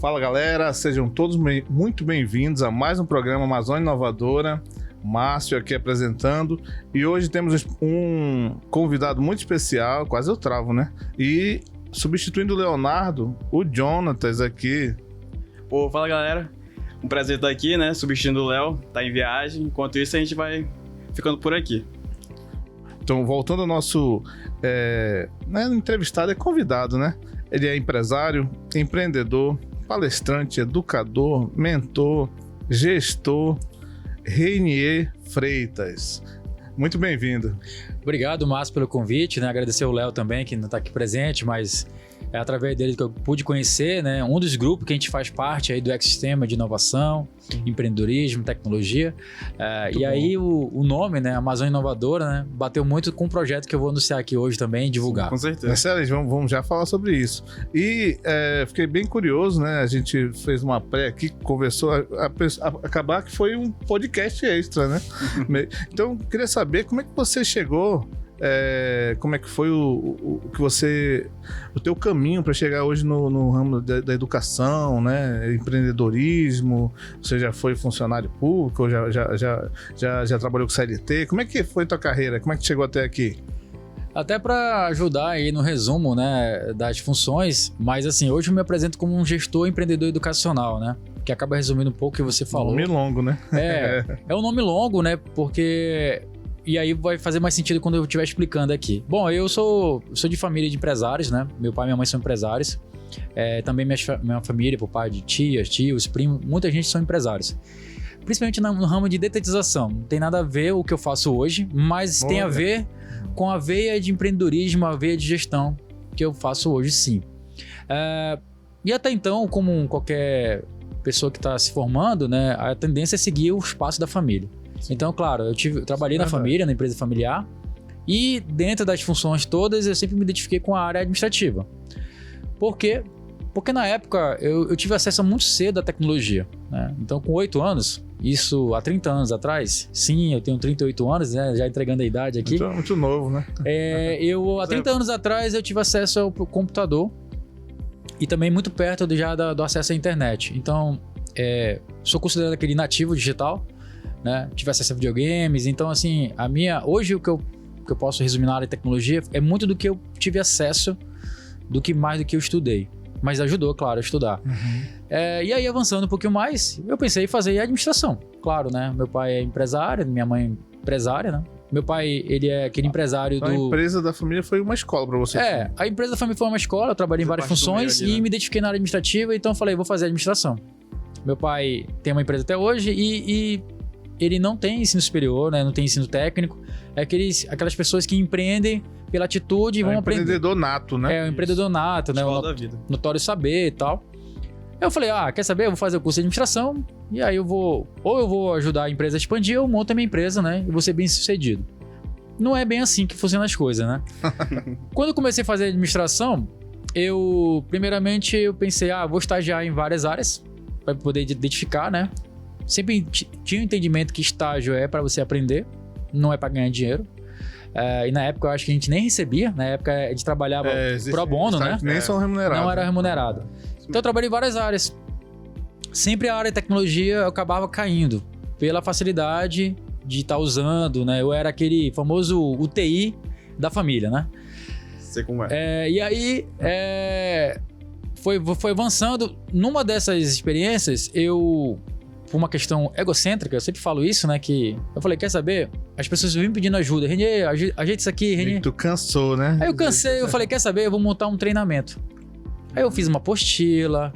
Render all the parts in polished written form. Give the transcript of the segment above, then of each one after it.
Fala galera, sejam todos muito bem-vindos a mais um programa Amazônia Inovadora. Márcio aqui apresentando, e hoje temos um convidado muito especial, quase eu travo, né? E substituindo o Leonardo, o Jonatas aqui. Pô, fala galera, um prazer estar aqui, né? Substituindo o Léo, tá em viagem, enquanto isso a gente vai ficando por aqui. Então, voltando ao nosso entrevistado, é convidado, né? Ele é empresário, empreendedor, palestrante, educador, mentor, gestor, Reinier Freitas. Muito bem-vindo. Obrigado, Márcio, pelo convite, né? Agradecer o Léo também, que não está aqui presente, mas é através dele que eu pude conhecer, né? Um dos grupos que a gente faz parte aí do ecossistema de inovação, empreendedorismo, tecnologia. E aí o nome, né? Amazônia Inovadora, né? Bateu muito com um projeto que eu vou anunciar aqui hoje também e divulgar. Com certeza. Excelente, vamos já falar sobre isso. E fiquei bem curioso, né? A gente fez uma pré aqui, conversou, acabar que foi um podcast extra, né? Então, queria saber como é que você chegou. Como é que foi o teu caminho para chegar hoje no ramo da educação, né? Empreendedorismo? Você já foi funcionário público? Ou já trabalhou com CLT? Como é que foi a tua carreira? Como é que chegou até aqui? Até para ajudar aí no resumo, né, das funções, mas assim, hoje eu me apresento como um gestor empreendedor educacional, né? Que acaba resumindo um pouco o que você falou. Nome longo, né? É um nome longo, né? Porque... E aí vai fazer mais sentido quando eu estiver explicando aqui. Bom, eu sou de família de empresários, né? Meu pai e minha mãe são empresários. Também minha família, por pai de tias, tios, primos, muita gente são empresários. Principalmente no ramo de detetização. Não tem nada a ver o que eu faço hoje, mas tem a ver com a veia de empreendedorismo, a veia de gestão que eu faço hoje, sim. E até então, como qualquer pessoa que está se formando, né? A tendência é seguir o espaço da família. Então, claro, eu trabalhei na família, na empresa familiar, e dentro das funções todas eu sempre me identifiquei com a área administrativa. Por quê? Porque na época eu tive acesso muito cedo à tecnologia, né? Então, com 8 anos, isso há 30 anos atrás, sim, eu tenho 38 anos, né? Já entregando a idade aqui. Muito novo, né? Há 30 anos atrás eu tive acesso ao computador e também muito perto do acesso à internet. Então, sou considerado aquele nativo digital, né? Tive acesso a videogames, então assim, hoje o que eu posso resumir na área de tecnologia é muito do que eu tive acesso mais do que eu estudei, mas ajudou, claro, a estudar. E aí avançando um pouquinho mais, eu pensei em fazer administração, claro, né? Meu pai é empresário, minha mãe é empresária, né? Meu pai, ele é aquele empresário então, a empresa da família foi uma escola para você? A empresa da família foi uma escola, eu trabalhei em várias funções ali, né? E me identifiquei na área administrativa, então falei, vou fazer administração. Meu pai tem uma empresa até hoje e ele não tem ensino superior, né? Não tem ensino técnico. É aquelas pessoas que empreendem pela atitude e vão aprender. Empreendedor nato, né? É, um empreendedor nato, né? Escola da vida. Notório saber e tal. Eu falei, quer saber? Eu vou fazer o curso de administração e aí eu vou ajudar a empresa a expandir, ou eu monto a minha empresa, né? E vou ser bem sucedido. Não é bem assim que funcionam as coisas, né? Quando eu comecei a fazer administração, primeiramente eu pensei, vou estagiar em várias áreas para poder identificar, né? Sempre tinha um entendimento que estágio é para você aprender, não é para ganhar dinheiro. E na época eu acho que a gente nem recebia, na época a gente trabalhava pro bono, né? Nem são remunerados. Não era remunerado. Então eu trabalhei em várias áreas. Sempre a área de tecnologia eu acabava caindo pela facilidade de estar usando, né? Eu era aquele famoso UTI da família, né? Sei como é. E aí foi avançando. Numa dessas experiências, por uma questão egocêntrica, eu sempre falo isso, né? Que eu falei, quer saber? As pessoas vêm pedindo ajuda. Reinier, ajeita isso aqui, Reinier. E tu cansou, né? Aí eu cansei, eu falei, quer saber? Eu vou montar um treinamento. Aí eu fiz uma apostila,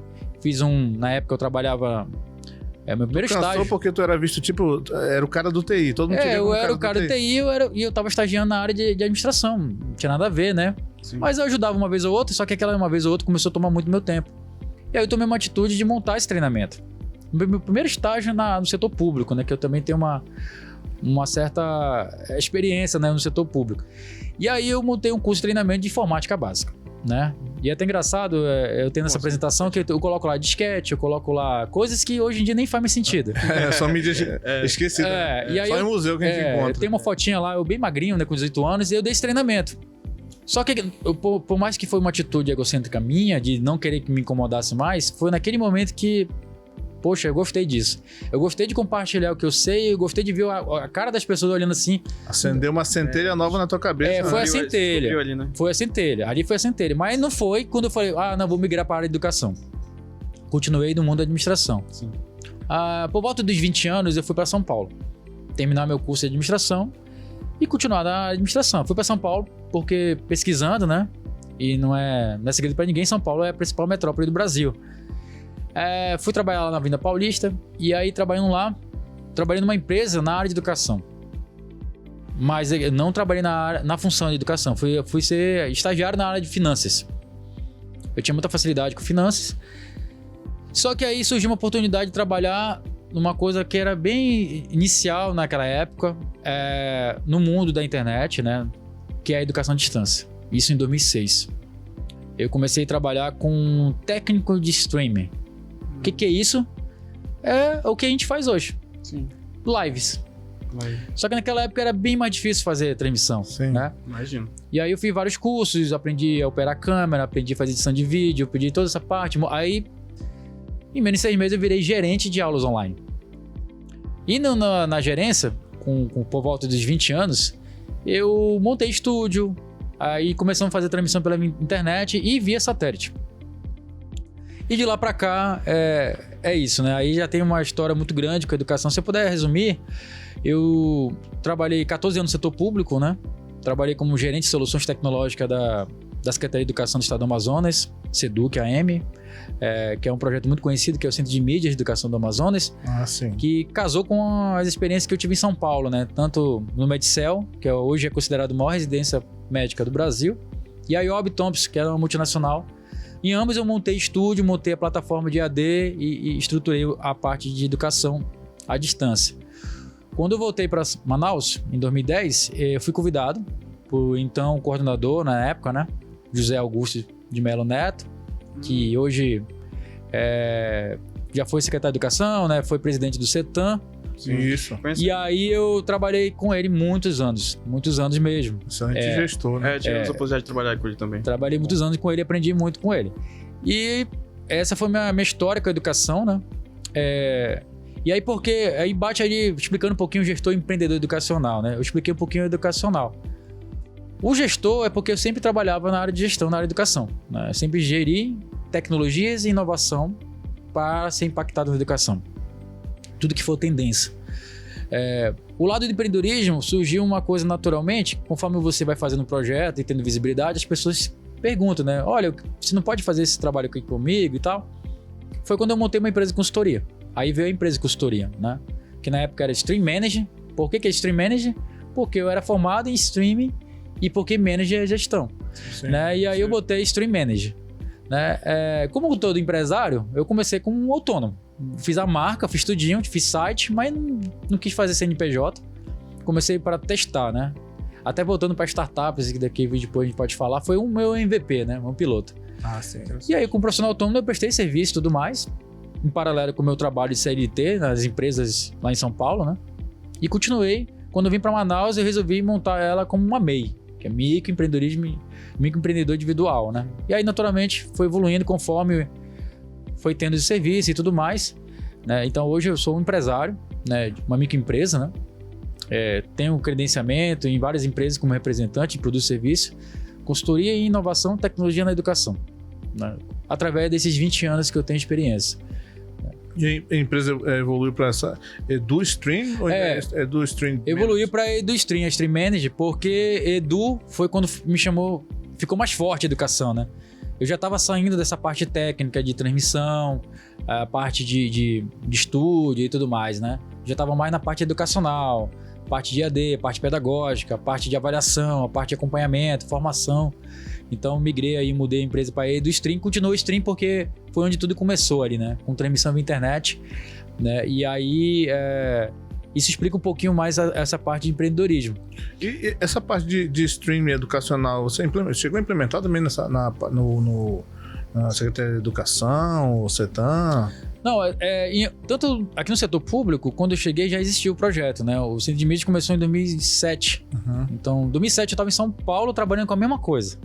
na época eu trabalhava... meu primeiro estágio. Cansou porque tu era visto, era o cara do TI, todo mundo eu era o cara do TI e eu tava estagiando na área de administração. Não tinha nada a ver, né? Sim. Mas eu ajudava uma vez ou outra, só que aquela uma vez ou outra começou a tomar muito meu tempo. E aí eu tomei uma atitude de montar esse treinamento. Meu primeiro estágio no setor público, né? Que eu também tenho uma certa experiência, né, no setor público. E aí eu montei um curso de treinamento de informática básica, né? E é até engraçado, eu tenho essa apresentação que eu coloco lá disquete, eu coloco lá coisas que hoje em dia nem faz mais sentido. Só mídia esquecida. E aí só em museu que a gente encontra. Tem uma fotinha lá, eu bem magrinho, né, com 18 anos, e eu dei esse treinamento. Só que, por mais que foi uma atitude egocêntrica minha, de não querer que me incomodasse mais, foi naquele momento que, poxa, eu gostei disso. Eu gostei de compartilhar o que eu sei, eu gostei de ver a cara das pessoas olhando assim. Acendeu uma centelha nova na tua cabeça. Foi né? a centelha. Ali, né? Foi a centelha. Ali foi a centelha. Mas não foi quando eu falei, não, vou migrar para a área de educação. Continuei no mundo da administração. Sim. Por volta dos 20 anos, eu fui para São Paulo. Terminar meu curso de administração e continuar na administração. Fui para São Paulo porque pesquisando, né? E não é segredo para ninguém, São Paulo é a principal metrópole do Brasil. Fui trabalhar lá na Avenida Paulista e aí trabalhei numa empresa na área de educação. Mas eu não trabalhei na função de educação, fui ser estagiário na área de finanças. Eu tinha muita facilidade com finanças. Só que aí surgiu uma oportunidade de trabalhar numa coisa que era bem inicial naquela época, no mundo da internet, né? Que é a educação à distância. Isso em 2006. Eu comecei a trabalhar com um técnico de streaming. O que é isso? É o que a gente faz hoje. Sim. Lives. Só que naquela época era bem mais difícil fazer transmissão. Sim. Né? Imagino. E aí eu fiz vários cursos, aprendi a operar câmera, aprendi a fazer edição de vídeo, aprendi toda essa parte. Aí, em menos de 6 meses, eu virei gerente de aulas online. E na gerência, por volta dos 20 anos, eu montei estúdio, aí começamos a fazer transmissão pela internet e via satélite. E de lá pra cá, é isso, né? Aí já tem uma história muito grande com a educação. Se eu puder resumir, eu trabalhei 14 anos no setor público, né? Trabalhei como gerente de soluções tecnológicas da Secretaria de Educação do Estado do Amazonas, SEDUC AM, que é um projeto muito conhecido, que é o Centro de Mídias de Educação do Amazonas, Sim. que casou com as experiências que eu tive em São Paulo, né? Tanto no Medicel, que hoje é considerado a maior residência médica do Brasil, e a IOB Thompson, que era uma multinacional. Em ambos eu montei estúdio, montei a plataforma de AD e estruturei a parte de educação à distância. Quando eu voltei para Manaus, em 2010, eu fui convidado por então o coordenador na época, né? José Augusto de Melo Neto, que hoje já foi secretário de Educação, né? Foi presidente do CETAM. Isso. E aí eu trabalhei com ele muitos anos mesmo. Excelente gestor, né? Tivemos a possibilidade de trabalhar com ele também. Trabalhei muitos anos com ele e aprendi muito com ele. E essa foi minha história com a educação, né? E aí aí bate ali explicando um pouquinho o gestor empreendedor educacional, né? Eu expliquei um pouquinho o educacional. O gestor é porque eu sempre trabalhava na área de gestão, na área de educação, né? Eu sempre geri tecnologias e inovação para ser impactado na educação. Tudo que for tendência. O lado do empreendedorismo surgiu uma coisa naturalmente, conforme você vai fazendo o projeto e tendo visibilidade, as pessoas perguntam, né? Olha, você não pode fazer esse trabalho aqui comigo e tal? Foi quando eu montei uma empresa de consultoria. Aí veio a empresa de consultoria, né? Que na época era Stream Manager. Por que é Stream Manager? Porque eu era formado em streaming e porque manager é gestão. Sim, né? E aí eu botei Stream Manager. Né? Como todo empresário, eu comecei como um autônomo. Fiz a marca, fiz tudinho, fiz site, mas não quis fazer CNPJ. Comecei para testar, né? Até voltando para startups, que daqui depois a gente pode falar, foi o meu MVP, né? Um piloto. Sim. E aí, como profissional autônomo, eu prestei serviço e tudo mais, em paralelo com o meu trabalho de CLT nas empresas lá em São Paulo, né? E continuei. Quando eu vim para Manaus, eu resolvi montar ela como uma MEI, que é microempreendedor individual, né? E aí, naturalmente, foi evoluindo conforme foi tendo esse serviço e tudo mais, né? Então, hoje eu sou um empresário, né, de uma microempresa, né? Tenho credenciamento em várias empresas como representante, produzo serviço, consultoria em inovação, tecnologia na educação, né? Através desses 20 anos que eu tenho experiência. E a empresa evoluiu para essa EduStream? Ou EduStream? Evoluiu para EduStream, a Stream Manager, porque Edu foi quando me chamou, ficou mais forte a educação, né? Eu já estava saindo dessa parte técnica de transmissão, a parte de estúdio e tudo mais, né? Já estava mais na parte educacional, parte de AD, parte pedagógica, parte de avaliação, a parte de acompanhamento, formação. Então migrei aí, mudei a empresa para EduStream, continuou o Stream porque foi onde tudo começou ali, né? Com transmissão via internet, né? E aí isso explica um pouquinho mais essa parte de empreendedorismo. E essa parte de streaming educacional, você chegou a implementar também na Secretaria de Educação, o CETAM? Não, tanto aqui no setor público, quando eu cheguei já existia o projeto, né? O Centro de Mídia começou em 2007. Então, em 2007 eu estava em São Paulo trabalhando com a mesma coisa.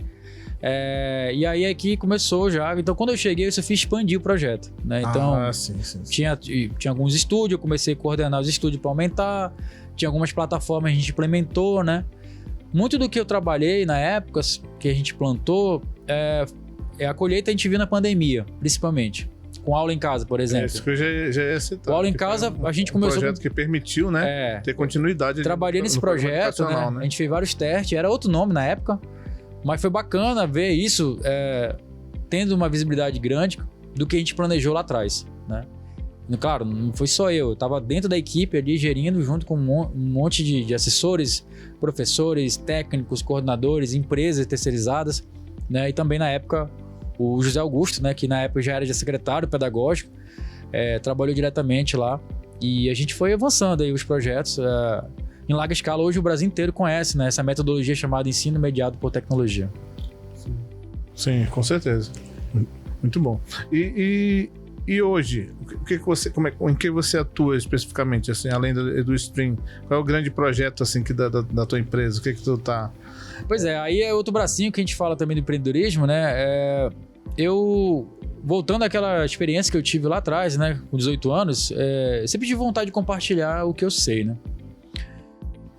E aí aqui começou já. Então, quando eu cheguei, eu só fiz expandir o projeto, né? Então, sim. tinha alguns estúdios, eu comecei a coordenar os estúdios para aumentar. Tinha algumas plataformas que a gente implementou, né? Muito do que eu trabalhei na época que a gente plantou, a colheita a gente viu na pandemia, principalmente. Com aula em casa, por exemplo. Isso que eu já ia citar. Com aula em casa, a gente começou... Um projeto que permitiu, né? Ter continuidade. Trabalhei nesse projeto, né? A gente fez vários testes. Era outro nome na época. Mas foi bacana ver isso tendo uma visibilidade grande do que a gente planejou lá atrás, né? Claro, não foi só eu estava dentro da equipe ali gerindo junto com um monte de assessores, professores, técnicos, coordenadores, empresas terceirizadas, né? E também na época o José Augusto, né? Que na época já era de secretário pedagógico, trabalhou diretamente lá e a gente foi avançando aí os projetos em larga escala. Hoje o Brasil inteiro conhece, né, essa metodologia chamada ensino mediado por tecnologia. Sim, com certeza. Muito bom. E hoje, em que você atua especificamente, assim, além do Stream? Qual é o grande projeto assim, da tua empresa? O que tu tá... Pois aí é outro bracinho que a gente fala também do empreendedorismo, né? Voltando àquela experiência que eu tive lá atrás, né, com 18 anos, sempre tive vontade de compartilhar o que eu sei, né?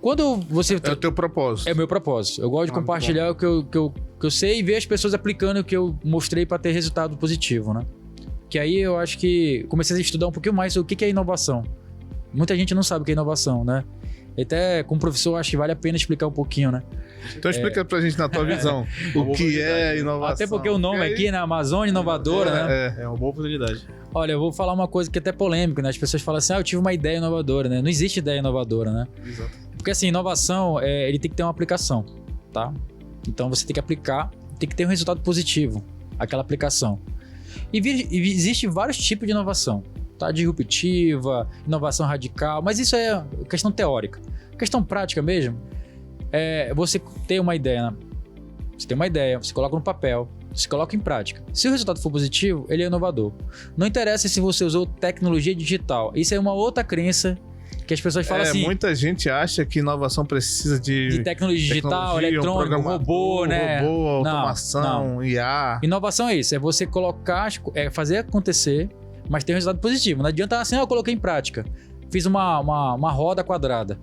Quando você... É o teu propósito. É o meu propósito. Eu gosto de compartilhar o que eu sei e ver as pessoas aplicando o que eu mostrei para ter resultado positivo, né? Que aí eu acho que comecei a estudar um pouquinho mais sobre o que é inovação. Muita gente não sabe o que é inovação, né? Até como professor, acho que vale a pena explicar um pouquinho, né? Então explica pra gente na tua visão o que é inovação. Até porque o nome aqui, né? Amazônia Inovadora, né? É uma boa oportunidade. Olha, eu vou falar uma coisa que é até polêmica, né? As pessoas falam assim, eu tive uma ideia inovadora, né? Não existe ideia inovadora, né? Exato. Porque assim, inovação, ele tem que ter uma aplicação, tá? Então você tem que aplicar, tem que ter um resultado positivo, aquela aplicação. E existe vários tipos de inovação, tá? Disruptiva, inovação radical, mas isso é questão teórica. Questão prática mesmo, você ter uma ideia, né? Você tem uma ideia, você coloca no papel, você coloca em prática. Se o resultado for positivo, ele é inovador. Não interessa se você usou tecnologia digital, isso é uma outra crença que as pessoas falam assim... Muita gente acha que inovação precisa de tecnologia digital, eletrônico, robô, né? Robô, automação, não. IA. Inovação é isso, é você colocar, fazer acontecer, mas ter um resultado positivo. Não adianta assim, eu coloquei em prática. Fiz uma roda quadrada,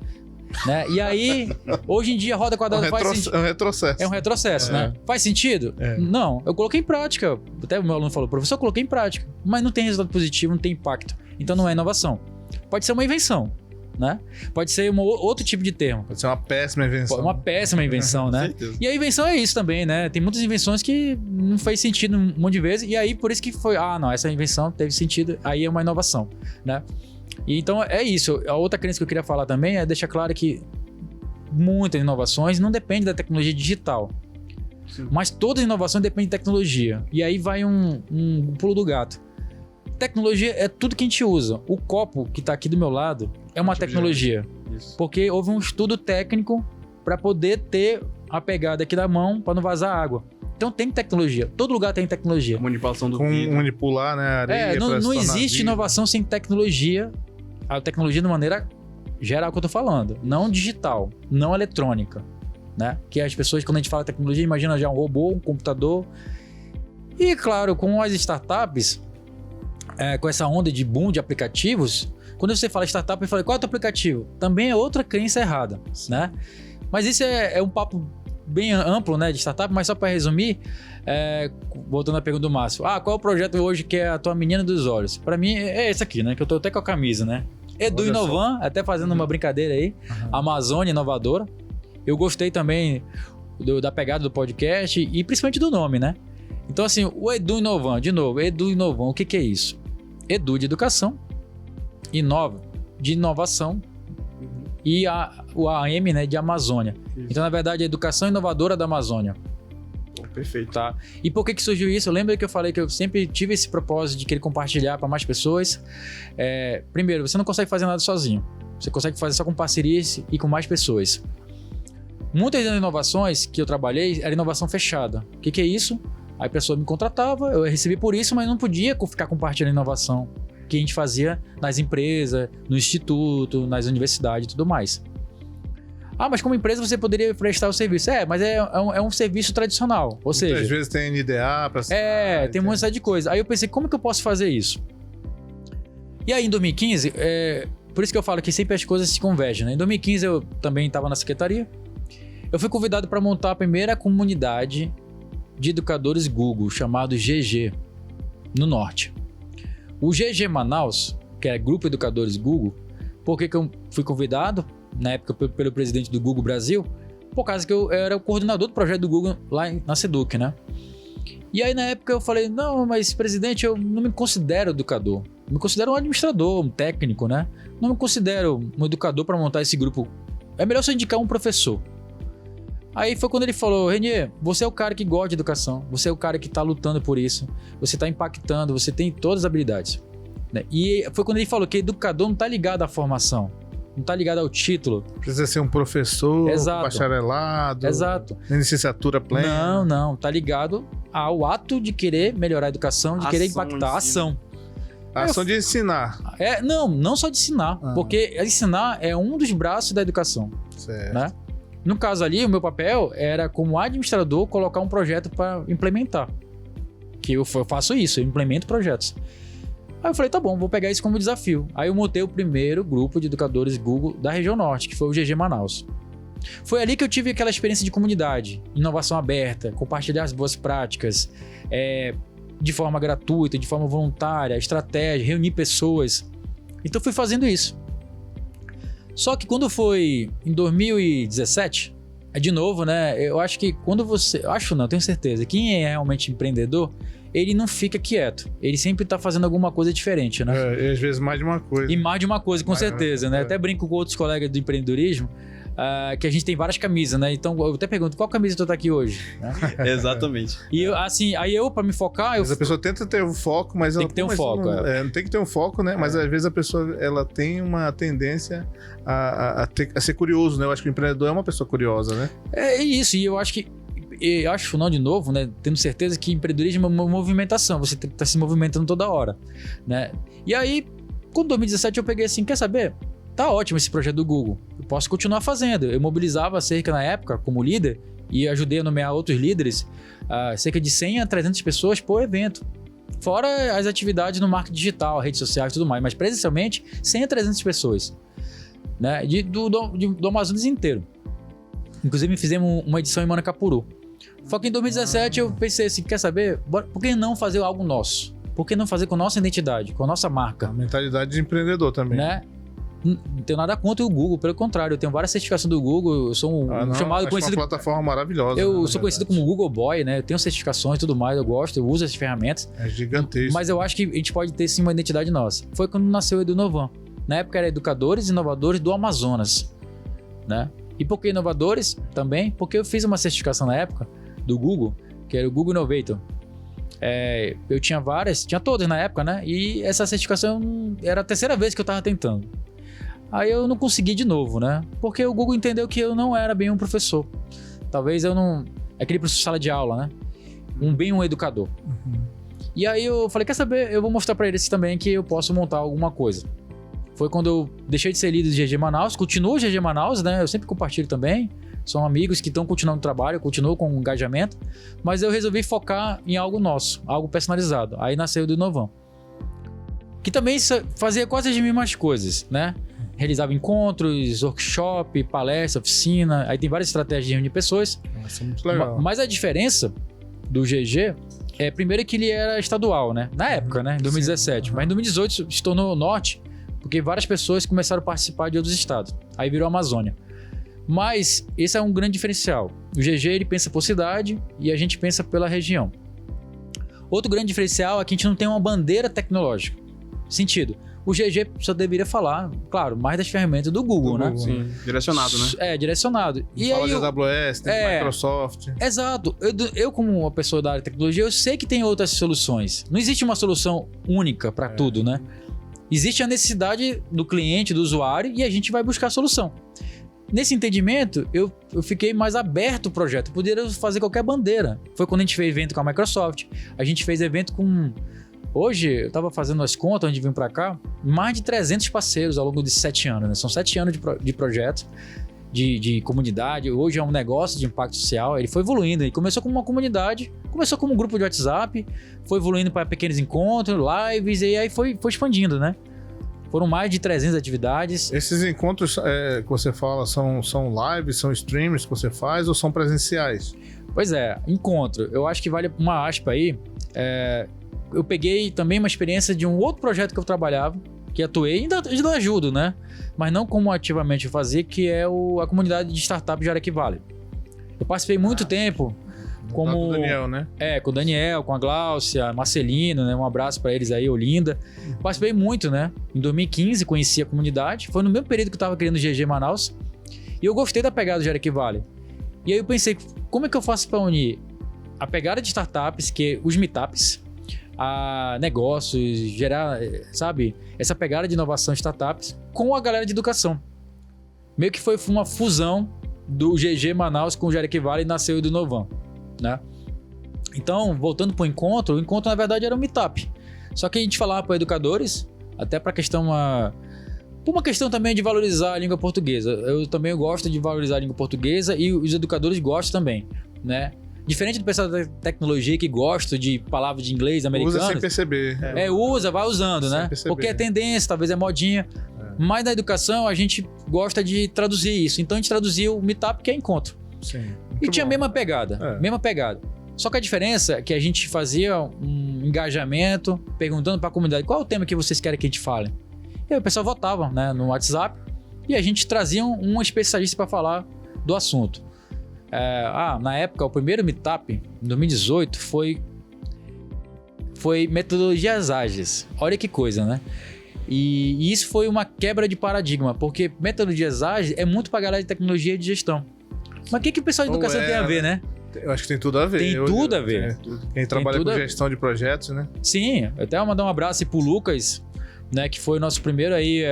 né? E aí, hoje em dia, a roda quadrada faz sentido. É um retrocesso. É um retrocesso, né? Faz sentido? Não, eu coloquei em prática. Até o meu aluno falou, professor, eu coloquei em prática, mas não tem resultado positivo, não tem impacto. Então não é inovação. Pode ser uma invenção, né? Pode ser outro tipo de termo. Pode ser uma péssima invenção. Uma péssima invenção, né? E a invenção é isso também, né? Tem muitas invenções que não faz sentido um monte de vezes, e aí por isso que foi, não, essa invenção teve sentido, aí é uma inovação, né? E então é isso. A outra crença que eu queria falar também é deixar claro que muitas inovações não dependem da tecnologia digital. Sim. Mas toda inovação depende de tecnologia. E aí vai um pulo do gato. Tecnologia é tudo que a gente usa. O copo que está aqui do meu lado é uma tecnologia. Porque houve um estudo técnico para poder ter a pegada aqui da mão para não vazar água. Então tem tecnologia. Todo lugar tem tecnologia. A manipulação do vidro. Manipular, né, a areia. Não existe inovação sem tecnologia. A tecnologia de maneira geral que eu tô falando. Não digital, não eletrônica, né? Que as pessoas, quando a gente fala tecnologia, imagina já um robô, um computador. E claro, com as startups, com essa onda de boom de aplicativos, quando você fala startup, eu falo, qual é o teu aplicativo? Também é outra crença errada, né? Mas isso é um papo bem amplo, né, de startup, mas só para resumir, voltando à pergunta do Márcio, qual é o projeto hoje que é a tua menina dos olhos? Para mim é esse aqui, né, que eu tô até com a camisa, né? Edu Inovan, até fazendo uma brincadeira aí, Amazônia Inovadora. Eu gostei também da pegada do podcast e principalmente do nome, né? Então assim, o Edu Inovan, de novo, Edu Inovan, o que é isso? Edu de educação, Inova de inovação e o AM, né, de Amazônia. Isso. Então, na verdade, a educação inovadora da Amazônia. Perfeito. Tá? E por que surgiu isso? Eu lembro que eu falei que eu sempre tive esse propósito de querer compartilhar para mais pessoas. Primeiro, você não consegue fazer nada sozinho. Você consegue fazer só com parcerias e com mais pessoas. Muitas das inovações que eu trabalhei era inovação fechada. O que é isso? Aí a pessoa me contratava, eu recebi por isso, mas não podia ficar compartilhando inovação. que a gente fazia nas empresas, no instituto, nas universidades e tudo mais. Ah, mas como empresa você poderia prestar o serviço. Mas é um serviço tradicional, ou seja... Às vezes tem NDA para... tem um monte de coisa. Aí eu pensei, como que eu posso fazer isso? E aí em 2015, por isso que eu falo que sempre as coisas se convergem, né? Em 2015 eu também estava na secretaria. Eu fui convidado para montar a primeira comunidade de educadores Google, chamado GG, no Norte. O GG Manaus, que é Grupo Educadores Google, por que eu fui convidado? Na época pelo presidente do Google Brasil, por causa que eu era o coordenador do projeto do Google lá na Seduc, né? E aí na época eu falei, não, mas presidente, eu não me considero educador. Eu me considero um administrador, um técnico, né? Não me considero um educador para montar esse grupo. É melhor você indicar um professor. Aí foi quando ele falou, Renier, você é o cara que gosta de educação, você é o cara que está lutando por isso, você está impactando, você tem todas as habilidades. Né? E foi quando ele falou que educador não está ligado à formação, não está ligado ao título. Precisa ser um professor, bacharelado, nem licenciatura plena. Não, está ligado ao ato de querer melhorar a educação, de querer impactar a ação. A ação de ensinar. Não só de ensinar, porque ensinar é um dos braços da educação. Certo. Né? No caso ali, o meu papel era, como administrador, colocar um projeto para implementar. Que eu faço isso, eu implemento projetos. Aí eu falei, tá bom, vou pegar isso como desafio. Aí eu montei o primeiro grupo de educadores Google da região norte, que foi o GG Manaus. Foi ali que eu tive aquela experiência de comunidade, inovação aberta, compartilhar as boas práticas, de forma gratuita, de forma voluntária, estratégia, reunir pessoas. Então fui fazendo isso. Só que quando foi em 2017, de novo, né? Eu acho que quando você... Tenho certeza. Quem é realmente empreendedor, ele não fica quieto. Ele sempre tá fazendo alguma coisa diferente, né? E às vezes mais de uma coisa. E mais de uma coisa, com certeza, né? Até brinco com outros colegas do empreendedorismo, que a gente tem várias camisas, né? Então eu até pergunto, qual camisa tu tá aqui hoje? Né? Exatamente. E aí eu, pra me focar... Mas a pessoa tenta ter um foco, mas... Tem que ter um foco. Não tem que ter um foco, né? Mas às vezes a pessoa ela tem uma tendência a ser curioso, né? Eu acho que o empreendedor é uma pessoa curiosa, né? É isso, e eu acho que... de novo, né? Tendo certeza que empreendedorismo é uma movimentação, você tá se movimentando toda hora, né? E aí, com 2017 eu peguei assim, quer saber? Tá ótimo esse projeto do Google, eu posso continuar fazendo. Eu mobilizava cerca, na época, como líder, e ajudei a nomear outros líderes, cerca de 100 a 300 pessoas por evento. Fora as atividades no marketing digital, redes sociais e tudo mais, mas presencialmente 100 a 300 pessoas, né? Do Amazonas inteiro. Inclusive fizemos uma edição em Manacapuru. Só que em 2017 eu pensei assim, quer saber? Por que não fazer algo nosso? Por que não fazer com a nossa identidade, com a nossa marca? A mentalidade de empreendedor também. Né? Não tenho nada contra o Google, pelo contrário, eu tenho várias certificações do Google, eu sou conhecido... uma plataforma maravilhosa. Eu sou conhecido como Google Boy, né? Eu tenho certificações e tudo mais, eu gosto, eu uso essas ferramentas. É gigantesco. Mas eu acho que a gente pode ter sim uma identidade nossa. Foi quando nasceu o Edunovan. Na época era Educadores e Inovadores do Amazonas, né? E por que inovadores também? Porque eu fiz uma certificação na época do Google, que era o Google Innovator. Eu tinha todas na época, né? E essa certificação era a terceira vez que eu tava tentando. Aí eu não consegui de novo, né? Porque o Google entendeu que eu não era bem um professor. Talvez eu não... Aquele professor de sala de aula, né? Um educador. Uhum. E aí eu falei, quer saber? Eu vou mostrar pra eles também que eu posso montar alguma coisa. Foi quando eu deixei de ser líder de GG Manaus, continuo o GG Manaus, né? Eu sempre compartilho também. São amigos que estão continuando o trabalho, continuo com o engajamento. Mas eu resolvi focar em algo nosso, algo personalizado. Aí nasceu o do Inovão. Que também fazia quase as mesmas coisas, né? Realizava encontros, workshop, palestra, oficina. Aí tem várias estratégias de reunir pessoas. Nossa, muito legal. Mas a diferença do GG primeiro que ele era estadual, né? Na época, né? Em 2017. Sim. Mas em 2018 se tornou norte, porque várias pessoas começaram a participar de outros estados. Aí virou Amazônia. Mas esse é um grande diferencial. O GG ele pensa por cidade e a gente pensa pela região. Outro grande diferencial é que a gente não tem uma bandeira tecnológica. Sentido. O GG só deveria falar, claro, mais das ferramentas do Google, né? Sim, direcionado, né? Direcionado. E fala de AWS, tem Microsoft. Exato. Eu, como uma pessoa da área de tecnologia, eu sei que tem outras soluções. Não existe uma solução única para tudo, né? Existe a necessidade do cliente, do usuário, e a gente vai buscar a solução. Nesse entendimento, eu fiquei mais aberto ao projeto. Eu poderia fazer qualquer bandeira. Foi quando a gente fez evento com a Microsoft, a gente fez evento com Hoje, eu estava fazendo as contas antes de vir para cá, mais de 300 parceiros ao longo de 7 anos, né? São 7 anos de projeto, de comunidade. Hoje é um negócio de impacto social. Ele foi evoluindo. Ele começou como uma comunidade, começou como um grupo de WhatsApp, foi evoluindo para pequenos encontros, lives, e aí foi expandindo, né? Foram mais de 300 atividades. Esses encontros que você fala são lives, são streams que você faz ou são presenciais? Pois é, encontro. Eu acho que vale uma aspa aí. Eu peguei também uma experiência de um outro projeto que eu trabalhava, que atuei, ainda ajudo, né? Mas não como ativamente fazer, que é a comunidade de startup de Arequi Vale. Eu participei muito tempo como... Com o Daniel, né? Com o Daniel, com a Gláucia, Marcelino, né? Um abraço pra eles aí, Olinda. Participei muito, né? Em 2015 conheci a comunidade, foi no mesmo período que eu tava criando o GG Manaus, e eu gostei da pegada de Arequi Vale. E aí eu pensei, como é que eu faço para unir a pegada de startups, que é os meetups, a negócios, gerar, sabe, essa pegada de inovação de startups com a galera de educação. Meio que foi uma fusão do GG Manaus com o Arequi Vale e nasceu o do Novan, né? Então, voltando para o encontro na verdade era um meetup. Só que a gente falava para educadores, até para por uma questão também de valorizar a língua portuguesa. Eu também gosto de valorizar a língua portuguesa e os educadores gostam também, né? Diferente do pessoal da tecnologia que gosta de palavras de inglês americanas. Usa sem perceber. Vai usando, né? Perceber. Porque é tendência, talvez é modinha. Mas na educação a gente gosta de traduzir isso. Então a gente traduziu o meetup, que é encontro. Sim, e tinha a bom. mesma pegada. Só que a diferença é que a gente fazia um engajamento, perguntando para a comunidade qual é o tema que vocês querem que a gente fale. E aí o pessoal votava, né, no WhatsApp e a gente trazia um especialista para falar do assunto. Na época, o primeiro meetup, em 2018, foi metodologias ágeis. Olha que coisa, né? E isso foi uma quebra de paradigma, porque metodologias ágeis é muito para galera de tecnologia e de gestão. Mas o que o pessoal de educação tem a ver, né? Eu acho que tem tudo a ver. Tem tudo a ver. Quem trabalha com gestão de projetos, né? Sim, até vou mandar um abraço aí pro Lucas, né, que foi o nosso primeiro aí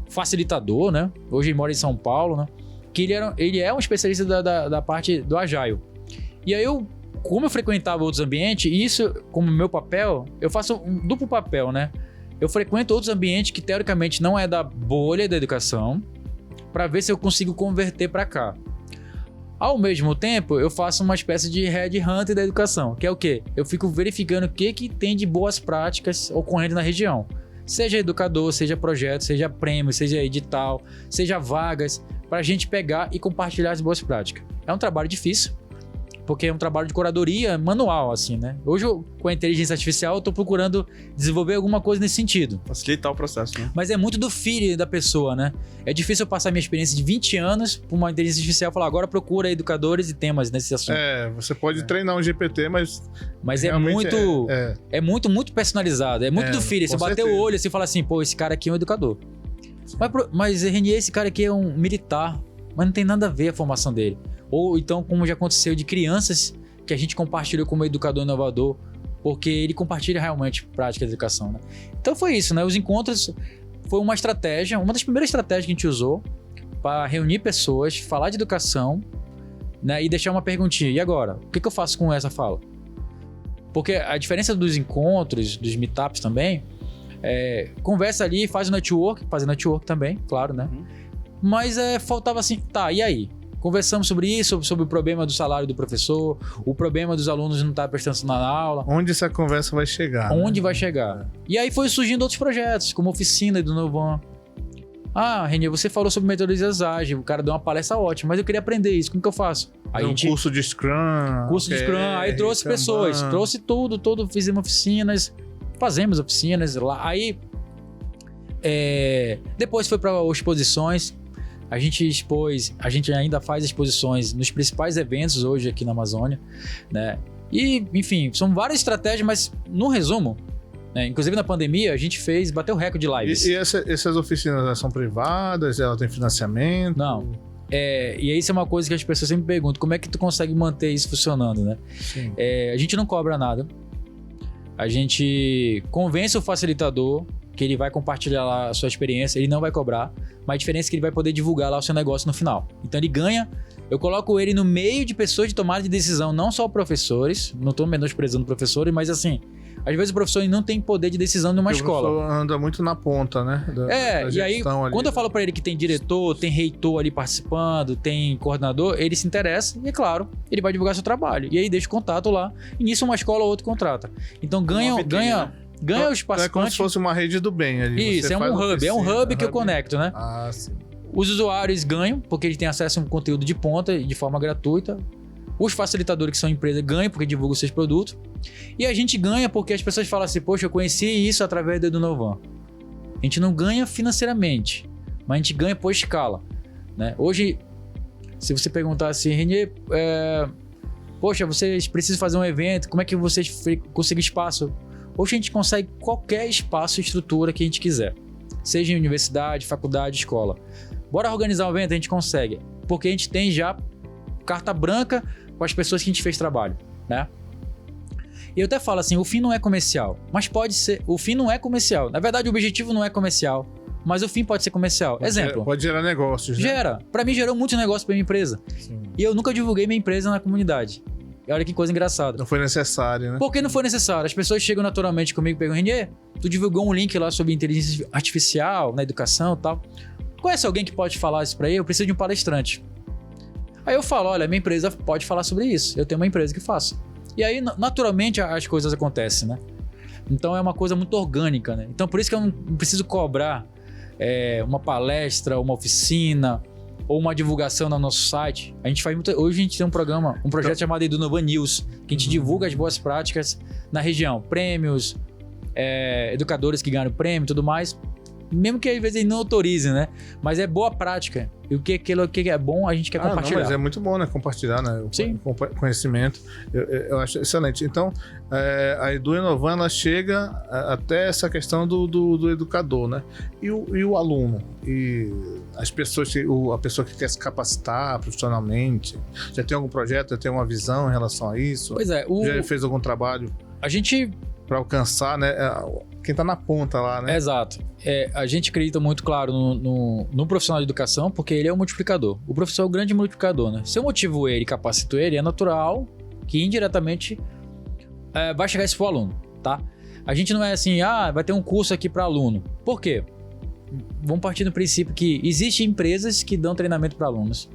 facilitador, né? Hoje ele mora em São Paulo, né? Que ele é um especialista da parte do Agile. E aí como eu frequentava outros ambientes, e isso, como meu papel, eu faço um duplo papel, né? Eu frequento outros ambientes que teoricamente não é da bolha da educação, para ver se eu consigo converter para cá. Ao mesmo tempo, eu faço uma espécie de headhunter da educação, que é o quê? Eu fico verificando o que tem de boas práticas ocorrendo na região. Seja educador, seja projeto, seja prêmio, seja edital, seja vagas, para a gente pegar e compartilhar as boas práticas. É um trabalho difícil, porque é um trabalho de curadoria manual, assim, né? Hoje, com a inteligência artificial, eu tô procurando desenvolver alguma coisa nesse sentido. Facilitar o processo, né? Mas é muito do feeling da pessoa, né? É difícil eu passar minha experiência de 20 anos para uma inteligência artificial e falar, agora procura educadores e temas nesse assunto. Você pode treinar um GPT, mas é muito personalizado. É muito do feeling. Você bater o olho assim e falar assim, pô, esse cara aqui é um educador. Mas Renier, esse cara aqui é um militar, mas não tem nada a ver a formação dele. Ou então, como já aconteceu de crianças que a gente compartilhou como educador inovador, porque ele compartilha realmente prática de educação, né? Então foi isso, né? Os encontros foi uma estratégia, uma das primeiras estratégias que a gente usou para reunir pessoas, falar de educação, né? E deixar uma perguntinha. E agora? O que eu faço com essa fala? Porque a diferença dos encontros, dos meetups também, conversa ali, faz o network, fazer network também, claro, né? Mas faltava assim, tá, e aí? Conversamos sobre isso, sobre o problema do salário do professor, o problema dos alunos não estar prestando atenção na aula. Onde essa conversa vai chegar? Onde vai chegar? E aí foi surgindo outros projetos, como a oficina do Novan. Renier, você falou sobre metodologias ágeis, o cara deu uma palestra ótima, mas eu queria aprender isso, como que eu faço? Aí curso de Scrum. Aí trouxe pessoas, trouxe tudo, fizemos oficinas lá. Aí, depois foi para exposições. A gente ainda faz exposições nos principais eventos hoje aqui na Amazônia, né? E, enfim, são várias estratégias, mas no resumo, né? Inclusive na pandemia, a gente bateu recorde de lives. E essas oficinas são privadas? Ela tem financiamento? Não. E isso é uma coisa que as pessoas sempre perguntam, como é que tu consegue manter isso funcionando, né? A gente não cobra nada. A gente convence o facilitador que ele vai compartilhar lá a sua experiência, ele não vai cobrar, mas a diferença é que ele vai poder divulgar lá o seu negócio no final. Então ele ganha, eu coloco ele no meio de pessoas de tomada de decisão, não só professores, não estou menosprezando professores, mas assim, Às vezes o professor ele não tem poder de decisão numa escola. O professor anda muito na ponta, né? Da E aí, gestão ali. quando eu falo para ele que tem diretor, tem reitor ali participando, tem coordenador, ele se interessa e, é claro, ele vai divulgar seu trabalho. E aí deixa o contato lá, e nisso uma escola ou outra contrata. Então ganha os participantes. É como se fosse uma rede do bem ali. Isso, Você é faz um hub, oficina, é um hub que eu conecto, né? Ah, sim. Os usuários ganham, porque eles têm acesso a um conteúdo de ponta de forma gratuita. Os facilitadores, que são empresas, ganham porque divulgam os seus produtos. E a gente ganha porque as pessoas falam assim, poxa, eu conheci isso através do Edunovan. A gente não ganha financeiramente, mas a gente ganha por escala, né? Hoje, se você perguntar assim, Renier, poxa, vocês precisam fazer um evento, como é que vocês conseguem espaço? Hoje a gente consegue qualquer espaço e estrutura que a gente quiser. Seja em universidade, faculdade, escola. Bora organizar um evento, a gente consegue. Porque a gente tem já carta branca com as pessoas que a gente fez trabalho, né? E eu até falo assim, o fim não é comercial, mas pode ser, o fim não é comercial. Na verdade, o objetivo não é comercial, mas o fim pode ser comercial. Exemplo. Pode gerar negócios, né? Gera. Pra mim, gerou muito negócio pra minha empresa. Sim. E eu nunca divulguei minha empresa na comunidade. E olha que coisa engraçada. Não foi necessário, né? Por que não foi necessário? As pessoas chegam naturalmente comigo e perguntam, Renier, tu divulgou um link lá sobre inteligência artificial na educação e tal. Tu conhece alguém que pode falar isso pra ele? Eu preciso de um palestrante. Aí eu falo, olha, minha empresa pode falar sobre isso. Eu tenho uma empresa que faça. E aí, naturalmente, as coisas acontecem, né? Então, é uma coisa muito orgânica, né? Então, por isso que eu não preciso cobrar uma palestra, uma oficina ou uma divulgação no nosso site. A gente faz hoje a gente tem um projeto chamado Edunovan News, que a gente divulga as boas práticas na região. Prêmios, educadores que ganham prêmio e tudo mais. Mesmo que às vezes ele não autorize, né? Mas é boa prática. E o que é bom, a gente quer compartilhar. Não, mas é muito bom, né? Compartilhar, né? Sim. O conhecimento. Eu acho excelente. Então, a Edunovan, ela chega até essa questão do educador, né? E o aluno? E as pessoas, a pessoa que quer se capacitar profissionalmente, já tem algum projeto, já tem uma visão em relação a isso? Pois é. Já fez algum trabalho? A gente... Para alcançar, né? Quem tá na ponta lá, né? Exato. A gente acredita muito, claro, no profissional de educação, porque ele é o multiplicador. O professor é o grande multiplicador, né? Se eu motivo ele e capacito ele, é natural que indiretamente vai chegar isso pro aluno, tá? A gente não é assim, vai ter um curso aqui para aluno. Por quê? Vamos partir do princípio que existem empresas que dão treinamento para alunos,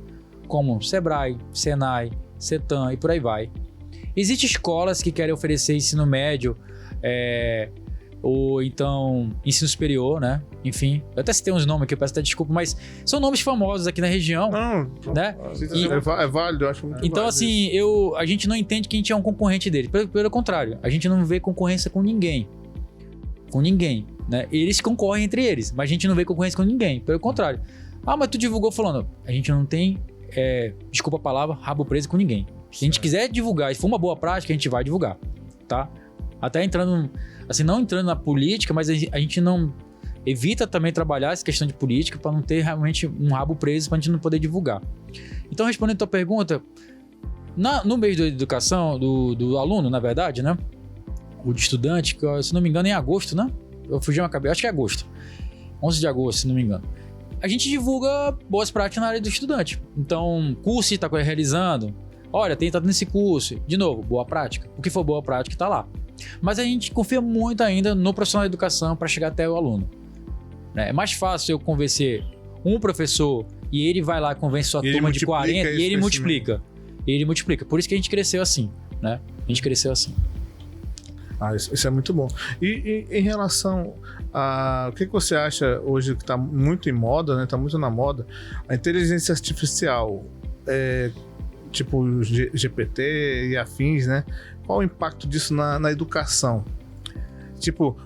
como Sebrae, Senai, Setan e por aí vai. Existem escolas que querem oferecer ensino médio, ou então ensino superior, né? Enfim, eu até citei uns nomes aqui, eu peço até desculpa, mas são nomes famosos aqui na região. Não, né? É válido, eu acho muito então, válido assim, a gente não entende que a gente é um concorrente dele. Pelo contrário, a gente não vê concorrência com ninguém. Com ninguém, né? Eles concorrem entre eles, mas a gente não vê concorrência com ninguém. Pelo contrário. Mas tu divulgou falando, a gente não tem, desculpa a palavra, rabo preso com ninguém. Se a gente quiser divulgar, se for uma boa prática, a gente vai divulgar, tá? Até entrando, assim, não entrando na política, mas a gente não evita também trabalhar essa questão de política para não ter realmente um rabo preso para a gente não poder divulgar. Então, respondendo a tua pergunta, no mês da educação, do aluno, na verdade, né? O de estudante, que, se não me engano, é em agosto, né? Eu fugi uma cabeça, acho que é agosto. 11 de agosto, se não me engano. A gente divulga boas práticas na área do estudante. Então, curso que está realizando, olha, tá tendo esse curso. De novo, boa prática. O que for boa prática está lá. Mas a gente confia muito ainda no profissional de educação para chegar até o aluno. É mais fácil eu convencer um professor e ele vai lá e convence sua turma de 40 e ele multiplica. Ele multiplica. Por isso que a gente cresceu assim, né? A gente cresceu assim. Isso é muito bom. E em relação a... O que você acha hoje que está muito em moda, né? Está muito na moda, a inteligência artificial, tipo o GPT e afins, né? Qual o impacto disso na educação? Tipo,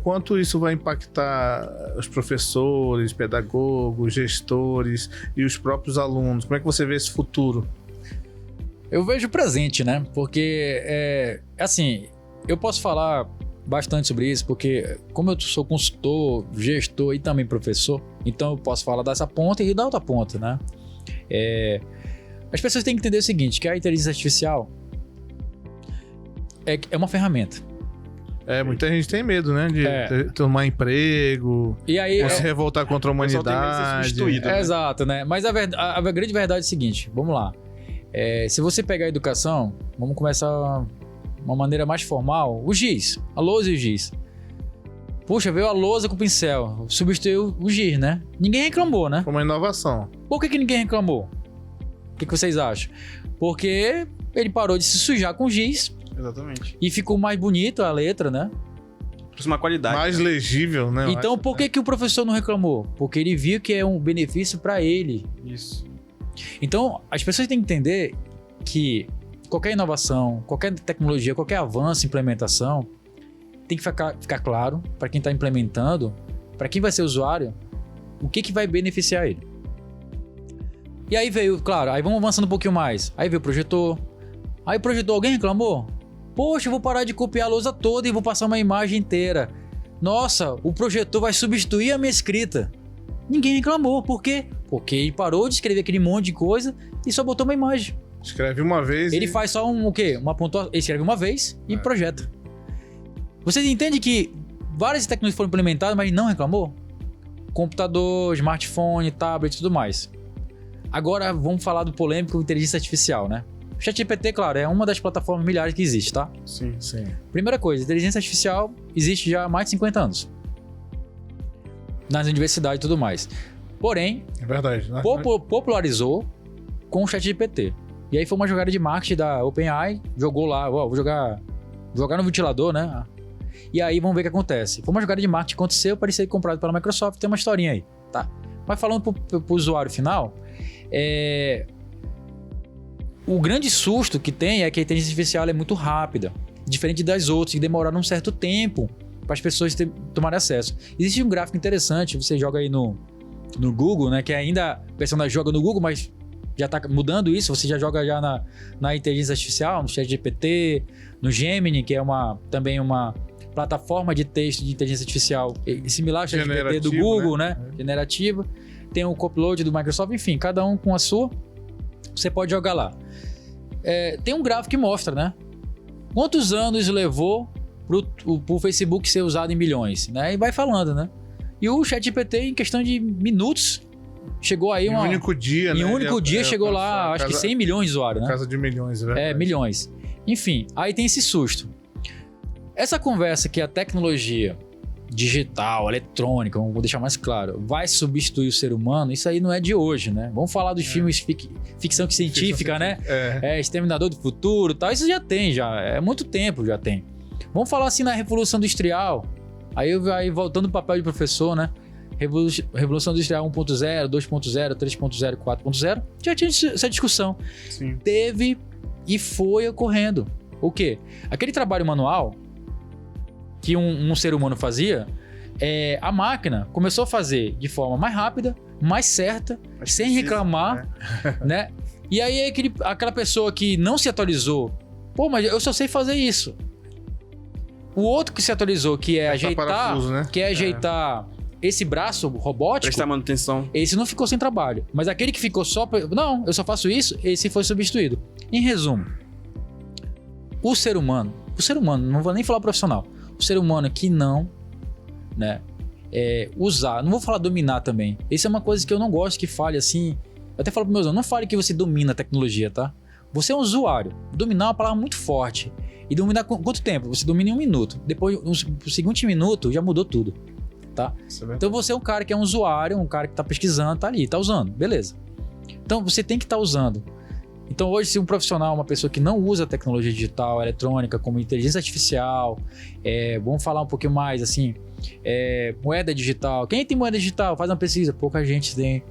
quanto isso vai impactar os professores, pedagogos, gestores e os próprios alunos? Como é que você vê esse futuro? Eu vejo presente, né? Porque, assim, eu posso falar bastante sobre isso, porque como eu sou consultor, gestor e também professor, então eu posso falar dessa ponta e da outra ponta, né? As pessoas têm que entender o seguinte, que a inteligência artificial é uma ferramenta. Muita gente tem medo, né? De tomar emprego, e aí, ou se revoltar contra a humanidade. Né? Exato, né? Mas a grande verdade é o seguinte, vamos lá. Se você pegar a educação, vamos começar uma maneira mais formal, o giz, a lousa e o giz. Puxa, veio a lousa com o pincel, substituiu o giz, né? Ninguém reclamou, né? Foi uma inovação. Por que ninguém reclamou? O que vocês acham? Porque ele parou de se sujar com giz Exatamente. e ficou mais bonito a letra, né? Trouxe uma qualidade. Mais legível, né? eu Então, acho. por que o professor não reclamou? Porque ele viu que é um benefício para ele. Isso. Então, as pessoas têm que entender que qualquer inovação, qualquer tecnologia, qualquer avanço, implementação, tem que ficar claro para quem está implementando, para quem vai ser usuário, o que vai beneficiar ele. E aí veio, claro, aí vamos avançando um pouquinho mais. Aí veio o projetor. Aí o projetor, alguém reclamou? Poxa, eu vou parar de copiar a lousa toda e vou passar uma imagem inteira. Nossa, o projetor vai substituir a minha escrita. Ninguém reclamou. Por quê? Porque ele parou de escrever aquele monte de coisa e só botou uma imagem. Escreve uma vez Ele faz só o quê? Uma pontuação. Ele escreve uma vez e projeta. Vocês entendem que várias tecnologias foram implementadas, mas não reclamou? Computador, smartphone, tablet e tudo mais. Agora vamos falar do polêmico inteligência artificial, né? O ChatGPT, claro, é uma das plataformas milhares que existe, tá? Sim. Sim. Primeira coisa, inteligência artificial existe já há mais de 50 anos. Nas universidades e tudo mais. Porém, É verdade. Né? popularizou com o ChatGPT. E aí foi uma jogada de marketing da OpenAI, jogou lá, ó, vou jogar no ventilador, né? E aí vamos ver o que acontece. Foi uma jogada de marketing que aconteceu, parecia comprado pela Microsoft, tem uma historinha aí, tá? Mas falando pro usuário final, o grande susto que tem é que a inteligência artificial é muito rápida, diferente das outras, que demoraram um certo tempo para as pessoas tomarem acesso. Existe um gráfico interessante, você joga aí no Google, né? Que ainda a pessoa joga no Google, mas já está mudando isso, você já joga já na inteligência artificial, no ChatGPT, no Gemini, que é também uma plataforma de texto de inteligência artificial similar ao ChatGPT do Google, né? Generativa. Tem o Copilot do Microsoft, enfim, cada um com a sua. Você pode jogar lá. Tem um gráfico que mostra, né? Quantos anos levou pro Facebook ser usado em milhões, né? E vai falando, né? E o ChatGPT, em questão de minutos, chegou aí em um único dia, em né? um único dia chegou lá, acho que 100 milhões de usuários, né? Casa de milhões, é verdade. Milhões. Enfim, aí tem esse susto. Essa conversa que a tecnologia digital, eletrônica, vamos deixar mais claro, vai substituir o ser humano, isso aí não é de hoje, né? Vamos falar dos filmes ficção científica, né? Exterminador do Futuro e tal, isso já tem, é muito tempo já tem. Vamos falar assim na Revolução Industrial, aí voltando ao papel de professor, né? Revolução Industrial 1.0, 2.0, 3.0, 4.0, já tinha essa discussão. Sim. Teve e foi ocorrendo. O quê? Aquele trabalho manual que um ser humano fazia, a máquina começou a fazer de forma mais rápida, mais certa, sem reclamar, né? E aí aquela pessoa que não se atualizou, pô, mas eu só sei fazer isso. O outro que se atualizou, que é ajeitar, parafuso, né? Esse braço robótico, prestar manutenção. esse não ficou sem trabalho. Mas aquele que ficou não, eu só faço isso, esse foi substituído. Em resumo, o ser humano, não vou nem falar profissional, o ser humano que não, né, usar, não vou falar dominar também. Isso é uma coisa que eu não gosto que fale assim. Eu até falo para meus alunos, não fale que você domina a tecnologia, tá? Você é um usuário. Dominar é uma palavra muito forte. E dominar quanto tempo? Você domina em 1 minuto. Depois, no seguinte minuto, já mudou tudo, tá? Então você é um cara que é um usuário, um cara que tá pesquisando, tá ali, tá usando, beleza. Então você tem que estar usando. Então hoje, se um profissional, uma pessoa que não usa tecnologia digital, eletrônica, como inteligência artificial, vamos falar um pouquinho mais assim, moeda digital. Quem tem moeda digital? Faz uma pesquisa, pouca gente tem.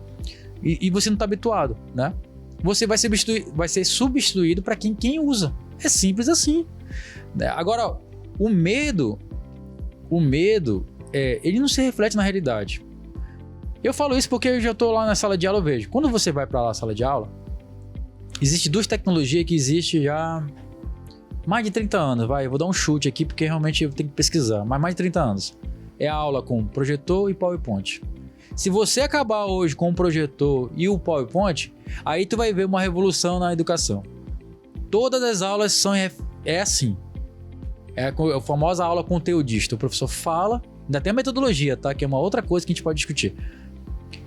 E você não está habituado, né? Você vai ser substituído para quem usa. É simples assim. Agora, o medo, ele não se reflete na realidade. Eu falo isso porque eu já estou lá na sala de aula, eu vejo. Quando você vai para lá na sala de aula, existe 2 tecnologias que existem já mais de 30 anos. Eu vou dar um chute aqui porque realmente eu tenho que pesquisar. Mas mais de 30 anos. É a aula com projetor e PowerPoint. Se você acabar hoje com o projetor e o PowerPoint, aí tu vai ver uma revolução na educação. Todas as aulas são assim. É a famosa aula conteudista. O professor fala, ainda tem a metodologia, tá? Que é uma outra coisa que a gente pode discutir.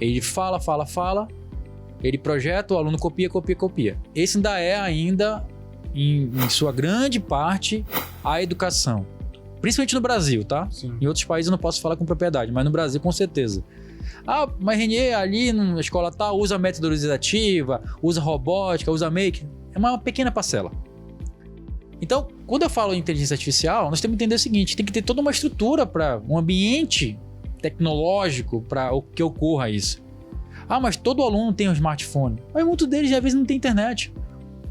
Ele fala, ele projeta, o aluno copia. Esse ainda em sua grande parte, a educação. Principalmente no Brasil, tá? Sim. Em outros países eu não posso falar com propriedade, mas no Brasil com certeza. Ah, mas Renier, ali na escola tal, usa metodologia ativa, usa robótica, usa make. É uma pequena parcela. Então, quando eu falo em inteligência artificial, nós temos que entender o seguinte, tem que ter toda uma estrutura para um ambiente tecnológico para que ocorra isso. Ah, mas todo aluno tem um smartphone. Mas muitos deles, às vezes, não tem internet,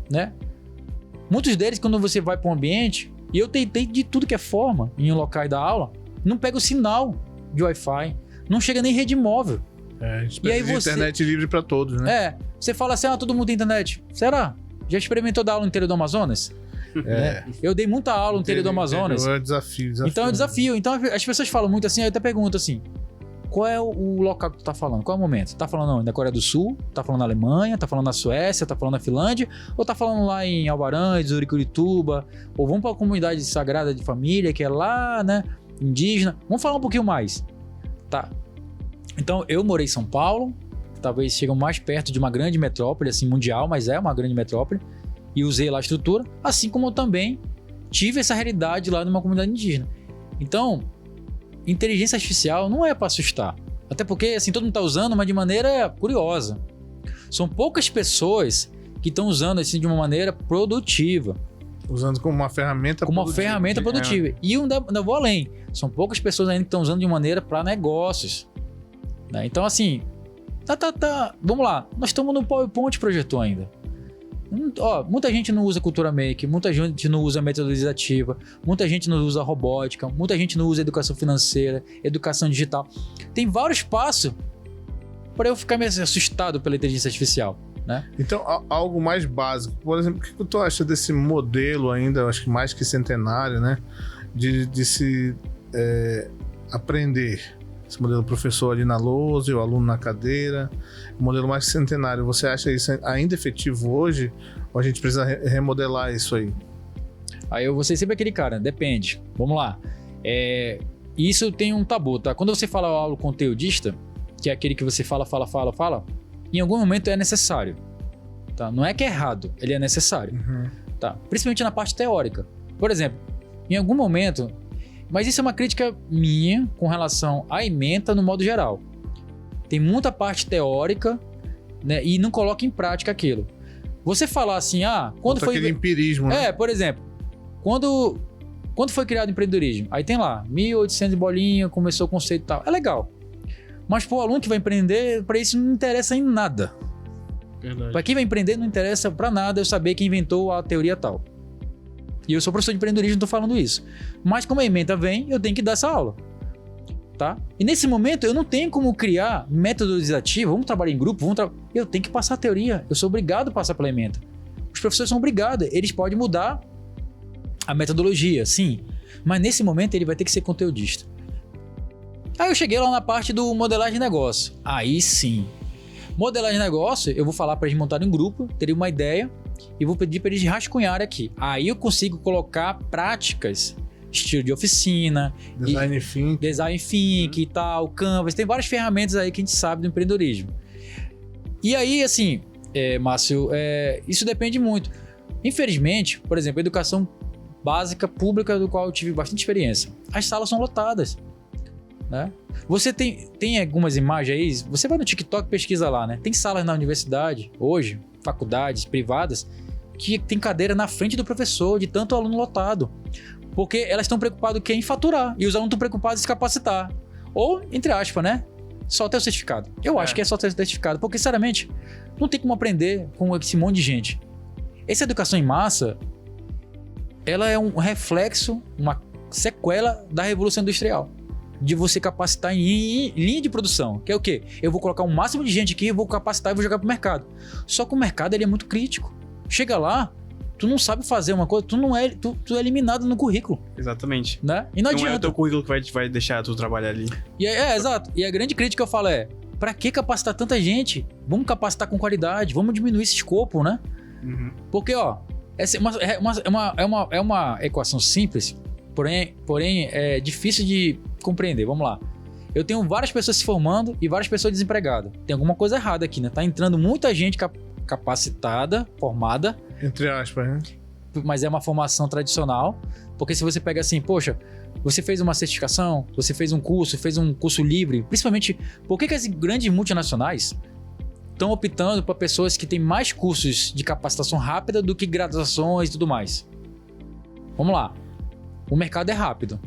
né? Muitos deles, quando você vai para um ambiente, e eu tentei de tudo que é forma em um local da aula, não pega o sinal de Wi-Fi, não chega nem rede móvel. A gente E aí precisa de internet livre para todos, né? Você fala assim, todo mundo tem internet. Será? Já experimentou dar aula no interior do Amazonas? Eu dei muita aula no interior do Amazonas. É um desafio. Então é um desafio. Então as pessoas falam muito assim, eu até pergunto assim, qual é o local que tu tá falando? Qual é o momento? Tu tá falando onde? Na Coreia do Sul? Tá falando na Alemanha? Tá falando na Suécia? Tá falando na Finlândia? Ou tá falando lá em Alvarães, Uricurituba? Ou vamos pra comunidade sagrada de família, que é lá, né? Indígena. Vamos falar um pouquinho mais. Tá. Então, eu morei em São Paulo. Talvez chegam mais perto de uma grande metrópole, assim, mundial, mas é uma grande metrópole. E usei lá a estrutura. Assim como eu também tive essa realidade lá numa comunidade indígena. Então, inteligência artificial não é para assustar. Até porque, assim, todo mundo está usando, mas de maneira curiosa. São poucas pessoas que estão usando assim de uma maneira produtiva. Usando como uma ferramenta como produtiva. Uma ferramenta produtiva. E eu ainda vou além. São poucas pessoas ainda que estão usando de maneira para negócios. Né? Então, assim, vamos lá. Nós estamos no PowerPoint projetor ainda. Muita gente não usa cultura make, muita gente não usa metodologia ativa, muita gente não usa robótica, muita gente não usa educação financeira, educação digital. Tem vários passos para eu ficar meio assustado pela inteligência artificial, né? Então, algo mais básico. Por exemplo, o que tu acha desse modelo ainda, eu acho que mais que centenário, né? De se aprender. Esse modelo professor ali na lousa e o aluno na cadeira. O modelo mais centenário, você acha isso ainda efetivo hoje? Ou a gente precisa remodelar isso aí? Aí eu vou ser sempre aquele cara, depende. Vamos lá. Isso tem um tabu, tá? Quando você fala aula conteudista, que é aquele que você fala, em algum momento é necessário. Tá? Não é que é errado, ele é necessário. Uhum. Tá? Principalmente na parte teórica. Por exemplo, em algum momento... Mas isso é uma crítica minha com relação à ementa no modo geral. Tem muita parte teórica, né, e não coloca em prática aquilo. Você falar assim, quando foi... aquele empirismo, né? Por exemplo, quando foi criado o empreendedorismo? Aí tem lá, 1800 bolinha, começou o conceito e tal. É legal. Mas pro aluno que vai empreender, para isso não interessa em nada. Para quem vai empreender, não interessa para nada eu saber quem inventou a teoria tal. E eu sou professor de empreendedorismo, não tô falando isso. Mas como a ementa vem, eu tenho que dar essa aula. Tá? E nesse momento, eu não tenho como criar metodologia ativa, vamos trabalhar em grupo, eu tenho que passar a teoria. Eu sou obrigado a passar pela ementa. Os professores são obrigados, eles podem mudar a metodologia, sim. Mas nesse momento, ele vai ter que ser conteudista. Aí eu cheguei lá na parte do modelagem de negócio. Aí sim. Modelagem de negócio, eu vou falar para eles montarem um grupo, terem uma ideia, e vou pedir para eles rascunharem aqui. Aí eu consigo colocar práticas, estilo de oficina, design thinking e tal, Canvas, tem várias ferramentas aí que a gente sabe do empreendedorismo. E aí, assim, Márcio, isso depende muito. Infelizmente, por exemplo, a educação básica pública, do qual eu tive bastante experiência, as salas são lotadas. Né? Você tem algumas imagens aí, você vai no TikTok e pesquisa lá, né? Tem salas na universidade, hoje, faculdades privadas, que tem cadeira na frente do professor, de tanto aluno lotado. Porque elas estão preocupadas em faturar, e os alunos estão preocupados em se capacitar. Ou, entre aspas, né? Só ter o certificado. Eu acho que é só ter o certificado, porque, sinceramente, não tem como aprender com esse monte de gente. Essa educação em massa, ela é um reflexo, uma sequela da Revolução Industrial. De você capacitar em linha de produção, que é o quê? Eu vou colocar o máximo de gente aqui, eu vou capacitar e vou jogar pro mercado. Só que o mercado, ele é muito crítico. Chega lá, tu não sabe fazer uma coisa, tu é eliminado no currículo. Exatamente. Né? E não adianta. É o teu currículo que vai deixar tu trabalhar ali. Exato. E a grande crítica que eu falo pra que capacitar tanta gente? Vamos capacitar com qualidade, vamos diminuir esse escopo, né? Uhum. Porque, essa é uma equação simples, porém é difícil de compreender. Vamos lá. Eu tenho várias pessoas se formando e várias pessoas desempregadas. Tem alguma coisa errada aqui, né? Tá entrando muita gente capacitada, formada. Entre aspas, né? mas é uma formação tradicional. Porque se você pega assim, poxa, você fez uma certificação, você fez um curso livre, principalmente, por que as grandes multinacionais estão optando para pessoas que têm mais cursos de capacitação rápida do que graduações e tudo mais? Vamos lá. O mercado é rápido,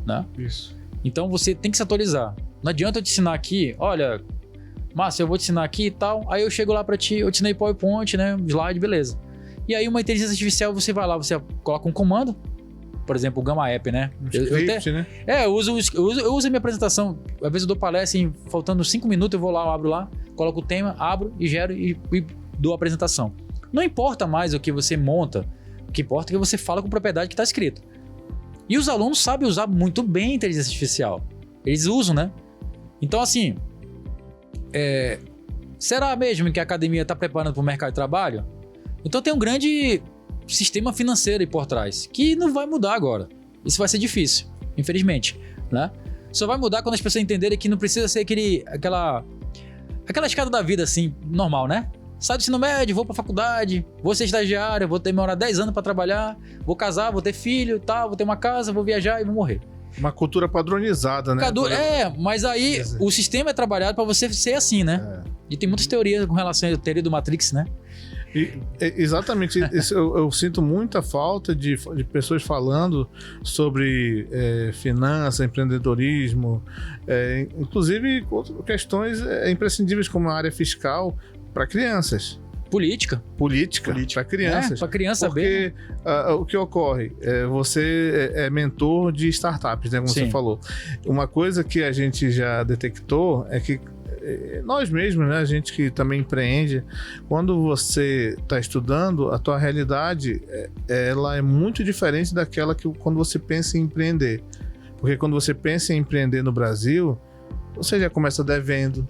né? Isso. Então você tem que se atualizar. Não adianta eu te ensinar aqui, olha, Márcio, eu vou te ensinar aqui e tal, aí eu chego lá para ti, eu te ensinei PowerPoint, né, slide, beleza. E aí uma inteligência artificial, você vai lá, você coloca um comando, por exemplo, o Gamma App, né? Né? Eu uso a minha apresentação, às vezes eu dou palestra, assim, faltando 5 minutos, eu vou lá, eu abro lá, coloco o tema, abro e gero e dou a apresentação. Não importa mais o que você monta, o que importa é que você fala com propriedade que está escrito. E os alunos sabem usar muito bem a inteligência artificial. Eles usam, né? Então, assim, será mesmo que a academia está preparando para o mercado de trabalho? Então tem um grande sistema financeiro aí por trás, que não vai mudar agora. Isso vai ser difícil, infelizmente, né? Só vai mudar quando as pessoas entenderem que não precisa ser aquela escada da vida, assim, normal, né? Sai do ensino médio, vou pra faculdade, vou ser estagiário, vou demorar 10 anos pra trabalhar, vou casar, vou ter filho e tal, vou ter uma casa, vou viajar e vou morrer. Uma cultura padronizada, né? Mas aí o sistema é trabalhado pra você ser assim, né? E tem muitas teorias com relação à teoria do Matrix, né? Exatamente, isso eu sinto muita falta de pessoas falando sobre finança, empreendedorismo, inclusive questões imprescindíveis como a área fiscal para crianças. Política para crianças. Para criança porque o que ocorre? Você é mentor de startups, né? Como Sim. você falou. Uma coisa que a gente já detectou é que nós mesmos, né, a gente que também empreende, quando você está estudando, a tua realidade ela é muito diferente daquela que quando você pensa em empreender. Porque quando você pensa em empreender no Brasil, você já começa devendo,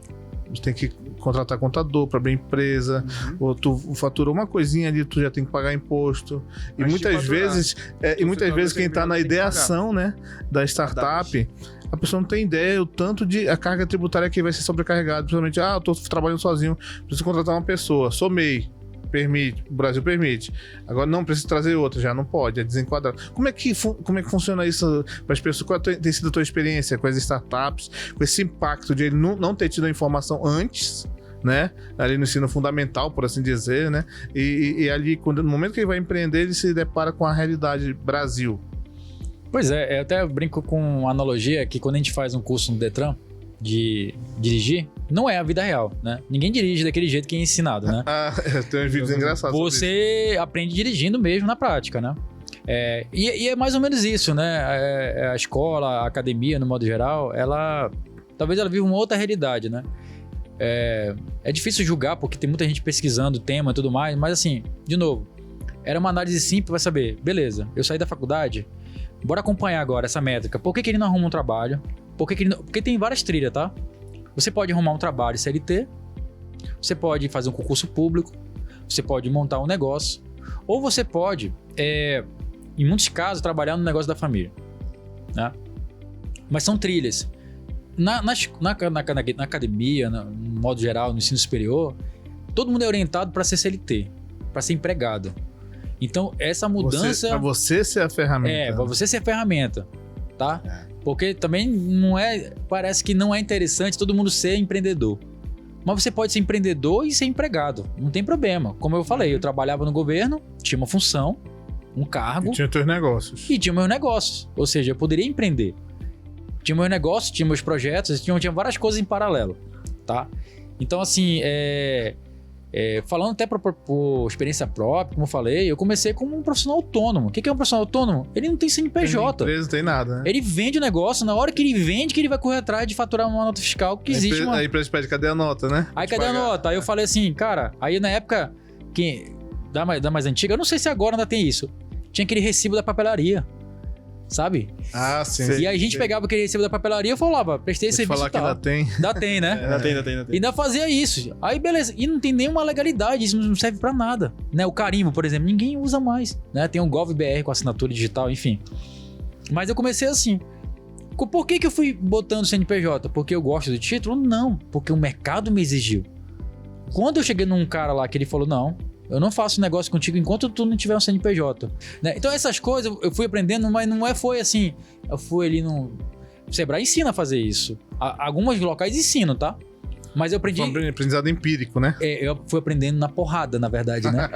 você tem que contratar contador para abrir empresa, ou tu faturou uma coisinha ali, tu já tem que pagar imposto. E muitas vezes quem está na ideação, né, da startup, a pessoa não tem ideia o tanto de a carga tributária que vai ser sobrecarregada. Principalmente, eu tô trabalhando sozinho, preciso contratar uma pessoa, sou MEI, permite, o Brasil permite. Agora não, preciso trazer outra, já não pode, é desenquadrado. Como é que funciona isso para as pessoas? Qual tem sido a tua experiência com as startups, com esse impacto de ele não ter tido a informação antes, né? Ali no ensino fundamental, por assim dizer, né? E ali, no momento que ele vai empreender, ele se depara com a realidade Brasil. Pois é, eu até brinco com uma analogia que quando a gente faz um curso no Detran de dirigir, não é a vida real, né? Ninguém dirige daquele jeito que é ensinado, né? Tem uns vídeos engraçados. Você aprende dirigindo mesmo na prática, né? E é mais ou menos isso, né? A escola, a academia, no modo geral, talvez ela viva uma outra realidade, né? É difícil julgar porque tem muita gente pesquisando o tema e tudo mais, mas assim, de novo, era uma análise simples, vai saber, beleza, eu saí da faculdade, bora acompanhar agora essa métrica. Por que ele não arruma um trabalho? Porque tem várias trilhas, tá? Você pode arrumar um trabalho CLT, você pode fazer um concurso público, você pode montar um negócio, ou você pode, em muitos casos, trabalhar no negócio da família, né? Mas são trilhas. Na academia, no modo geral, no ensino superior, todo mundo é orientado para ser CLT, para ser empregado. Então, essa mudança... Para você ser a ferramenta. Para você ser a ferramenta, tá? Porque também parece que não é interessante todo mundo ser empreendedor. Mas você pode ser empreendedor e ser empregado, não tem problema. Como eu falei, eu trabalhava no governo, tinha uma função, um cargo... E tinha teus negócios. E tinha meus negócios, ou seja, eu poderia empreender. Tinha meus negócios, tinha meus projetos, tinha várias coisas em paralelo, tá? Então, assim, falando até por experiência própria, como eu falei, eu comecei como um profissional autônomo. O que é um profissional autônomo? Ele não tem CNPJ. Tem empresa, não tem nada, né? Ele vende o negócio, na hora que ele vende, que ele vai correr atrás de faturar uma nota fiscal que existe. Aí a empresa pede, cadê a nota, né? Aí cadê a nota? Aí eu falei assim, cara, aí na época, da mais antiga, eu não sei se agora ainda tem isso, tinha aquele recibo da papelaria. Sabe? Ah, sim. E aí a gente pegava aquele recibo da papelaria e falava, prestei esse serviço. Falar que ainda tem. Ainda tem, né? Ainda tem. E ainda fazia isso. Aí beleza. E não tem nenhuma legalidade, isso não serve pra nada. Né? O carimbo, por exemplo, ninguém usa mais. Né? Tem um GovBR com assinatura digital, enfim. Mas eu comecei assim. Por que eu fui botando CNPJ? Porque eu gosto do título? Não. Porque o mercado me exigiu. Quando eu cheguei num cara lá que ele falou, não, Eu não faço negócio contigo enquanto tu não tiver um CNPJ. Né? Então essas coisas eu fui aprendendo, mas foi assim. Eu fui ali no... O Sebrae ensina a fazer isso. Alguns locais ensinam, tá? Mas eu aprendi... Foi um aprendizado empírico, né? Eu fui aprendendo na porrada, na verdade, né?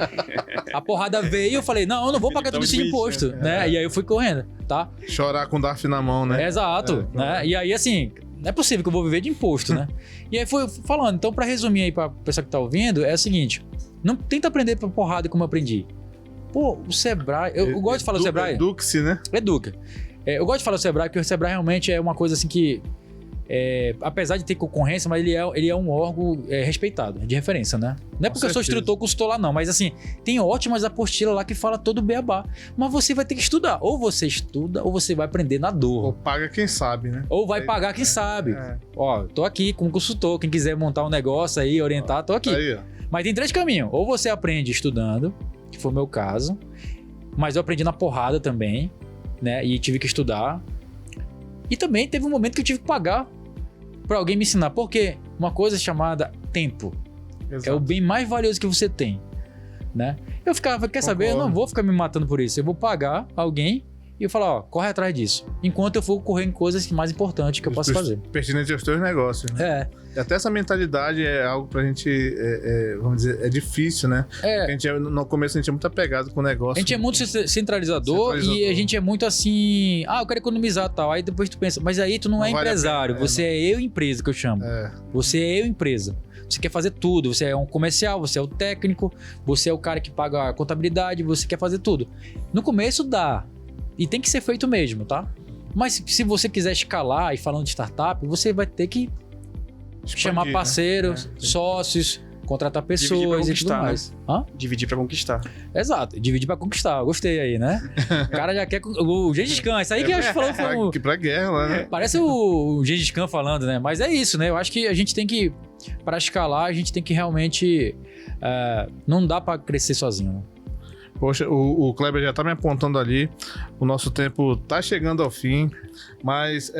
A porrada veio e eu falei, não, eu não vou pagar tudo isso de imposto, né? E aí eu fui correndo, tá? Chorar com o DARF na mão, né? Exato, né? E aí, assim, não é possível que eu vou viver de imposto, né? E aí foi falando. Então, pra resumir aí pra pessoa que tá ouvindo, é o seguinte, não tenta aprender pra porrada como eu aprendi. Pô, o Sebrae... Eu gosto de falar do Sebrae... Eduque-se, né? Educa. Eu gosto de falar do Sebrae, porque o Sebrae realmente é uma coisa assim que... apesar de ter concorrência, mas ele é um órgão respeitado, de referência, né? Não é porque eu sou instrutor, consultor lá não, mas assim, tem ótimas apostilas lá que fala todo o beabá. Mas você vai ter que estudar. Ou você estuda, ou você vai aprender na dor. Ou paga quem sabe, né? Ou vai pagar quem sabe. Ó, tô aqui como consultor, quem quiser montar um negócio aí, orientar, tô aqui. Aí, ó. Mas tem 3 caminhos. Ou você aprende estudando, que foi o meu caso, mas eu aprendi na porrada também, né? E tive que estudar. E também teve um momento que eu tive que pagar pra alguém me ensinar. Porque uma coisa chamada tempo é o bem mais valioso que você tem, né? Eu ficava, quer saber? Eu não vou ficar me matando por isso. Eu vou pagar alguém e eu falar, ó, corre atrás disso. Enquanto eu for correr em coisas mais importantes que eu posso fazer. Pertinente aos teus negócios, né? E até essa mentalidade é algo pra gente, vamos dizer, é difícil, né? No começo a gente é muito apegado com o negócio. A gente é muito centralizador e a gente é muito assim, eu quero economizar tal. Aí depois tu pensa, mas aí tu não é vale empresário, você é eu empresa que eu chamo. Você é eu empresa. Você quer fazer tudo, você é um comercial, você é o técnico, você é o cara que paga a contabilidade, você quer fazer tudo. No começo dá, e tem que ser feito mesmo, tá? Mas se você quiser escalar e falando de startup, você vai ter que chamar parceiros, sócios, contratar pessoas e tudo mais. Né? Dividir pra conquistar. Exato, dividir pra conquistar. Gostei aí, né? O cara já quer... O Gengis Khan, isso aí que a gente falou foi... Pra guerra lá, né? Parece o Gengis Khan falando, né? Mas é isso, né? Eu acho que a gente tem que... Para escalar, a gente tem que realmente... não dá pra crescer sozinho, né? Poxa, o Kleber já tá me apontando ali. O nosso tempo tá chegando ao fim. Mas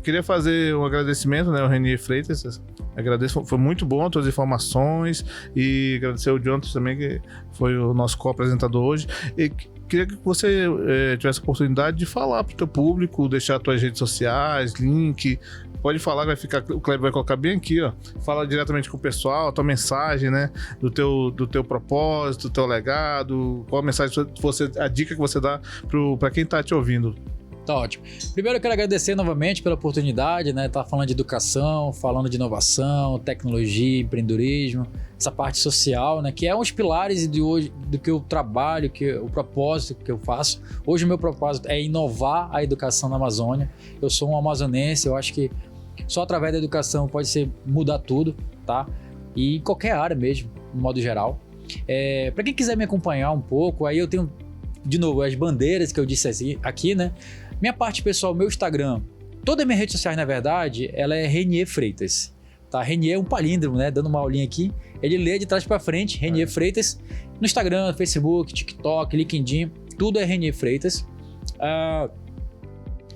queria fazer um agradecimento, né? O Renier Freitas. Agradeço, foi muito bom as tuas informações. E agradecer o Jonathan também, que foi o nosso co-apresentador hoje. E queria que você tivesse a oportunidade de falar pro teu público, deixar as tuas redes sociais, link. Pode falar, o Kleber vai colocar bem aqui, ó. Fala diretamente com o pessoal, a tua mensagem, né? Do teu propósito, do teu legado. Qual a mensagem, a dica que você dá para quem tá te ouvindo? Tá ótimo. Primeiro eu quero agradecer novamente pela oportunidade, né? Tá falando de educação, falando de inovação, tecnologia, empreendedorismo, essa parte social, né? Que é um dos pilares do que eu trabalho, o propósito que eu faço. Hoje o meu propósito é inovar a educação na Amazônia. Eu sou um amazonense, eu acho que só através da educação pode mudar tudo, tá? E em qualquer área mesmo, no modo geral. Para quem quiser me acompanhar um pouco, aí eu tenho, de novo, as bandeiras que eu disse aqui, né? Minha parte pessoal, meu Instagram, todas as minhas redes sociais, na verdade, ela é Renier Freitas. Tá? Renier é um palíndromo, né? Dando uma aulinha aqui. Ele lê de trás para frente, Renier Freitas. No Instagram, Facebook, TikTok, LinkedIn, tudo é Renier Freitas.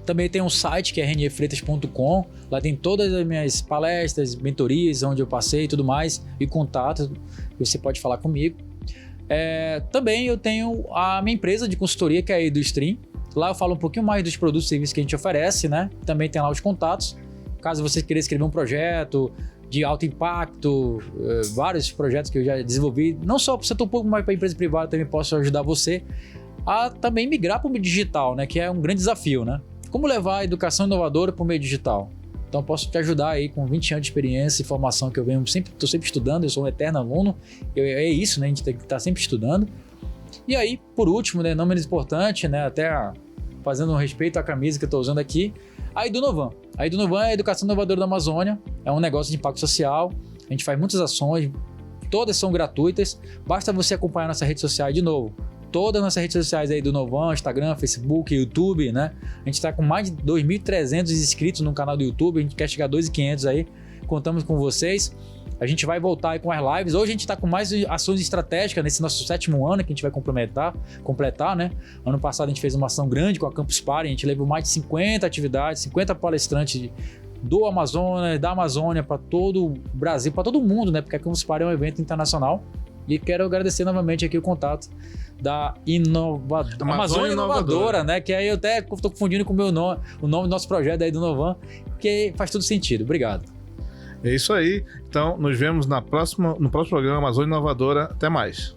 Também tem um site que é renierfreitas.com. Lá tem todas as minhas palestras, mentorias, onde eu passei e tudo mais, e contato, que você pode falar comigo. Também eu tenho a minha empresa de consultoria, que é a EduStream. Lá eu falo um pouquinho mais dos produtos e serviços que a gente oferece, né? Também tem lá os contatos. Caso você queira escrever um projeto de alto impacto, vários projetos que eu já desenvolvi, não só para o setor público, mas para a empresa privada, também posso ajudar você a também migrar para o meio digital, né? Que é um grande desafio, né? Como levar a educação inovadora para o meio digital? Então posso te ajudar aí com 20 anos de experiência e formação que eu venho estou sempre estudando, eu sou um eterno aluno, é isso, né? A gente tem que estar sempre estudando. E aí, por último, né, não menos importante, né, até fazendo um respeito à camisa que eu estou usando aqui, a Edunovan. A Edunovan é a educação inovadora da Amazônia, é um negócio de impacto social, a gente faz muitas ações, todas são gratuitas, basta você acompanhar nossas redes sociais de novo. Todas as nossas redes sociais aí do Novan, Instagram, Facebook, YouTube, né? A gente está com mais de 2.300 inscritos no canal do YouTube, a gente quer chegar a 2.500 aí, contamos com vocês. A gente vai voltar aí com as lives. Hoje a gente está com mais ações estratégicas nesse nosso 7º ano que a gente vai completar, né? Ano passado a gente fez uma ação grande com a Campus Party, a gente levou mais de 50 atividades, 50 palestrantes do Amazonas, da Amazônia para todo o Brasil, para todo mundo, né? Porque a Campus Party é um evento internacional. E quero agradecer novamente aqui o contato da Amazônia Inovadora, né? Que aí eu até estou confundindo com o nome do nosso projeto aí do Novan, que faz tudo sentido. Obrigado. É isso aí. Então, nos vemos no próximo programa Amazônia Inovadora. Até mais.